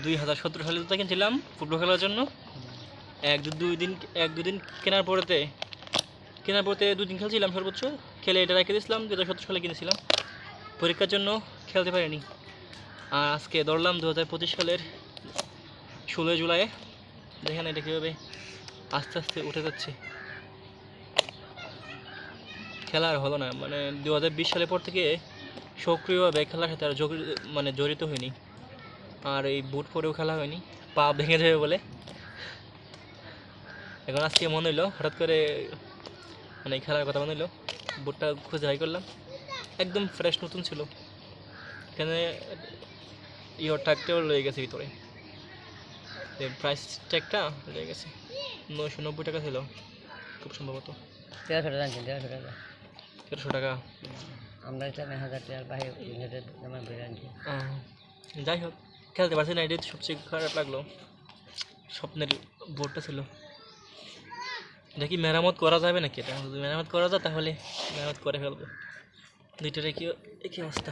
2017 সালে জুতা কিনছিলাম ফুটবল খেলার জন্য। এক দুদিন কেনার পরেতে 2 দিন খেলছিলাম সর্বোচ্চ, খেলে এটা রেখে দিয়েছিলাম। 2017 সালে কিনেছিলাম, পরীক্ষার জন্য খেলতে পারিনি। আর আজকে ধরলাম 2025 সালের 16 জুলাই। দেখেন এটা কীভাবে আস্তে আস্তে উঠে যাচ্ছে। খেলা আর হলো না, মানে 2020 সালের পর থেকে সক্রিয়ভাবে খেলার সাথে আর জড়িত হয়নি। আর এই বুট পরেও খেলা হয়নি, পা ভেঙে যাবে বলে। এখন আজকে মনে হইলো হঠাৎ করে, মানে খেলার কথা মনে হইলো, বুটটা খুঁজে হাই করলাম, একদম ফ্রেশ নতুন ছিল। এখানে ট্যাগটাও রয়ে গেছে ভিতরে, প্রাইস ট্যাগটা রয়ে গেছে। 990 টাকা ছিল খুব সম্ভবত। 1300 টাকা আনছেন, 1300 টাকা। 1300 টাকা। আমরা ইসলাম 1000 টাকার বাইরে ইউনাইটেড দামে বেড়ে আনছি। যাই হোক, খেলতে পারছি না, এটাই সবচেয়ে খারাপ লাগলো। স্বপ্নের বোর্ডটা ছিল। দেখি মেরামত করা যাবে নাকি এটা। যদি মেরামত করা যায় তাহলে মেরামত করে ফেলবো। দুইটার একই অবস্থা।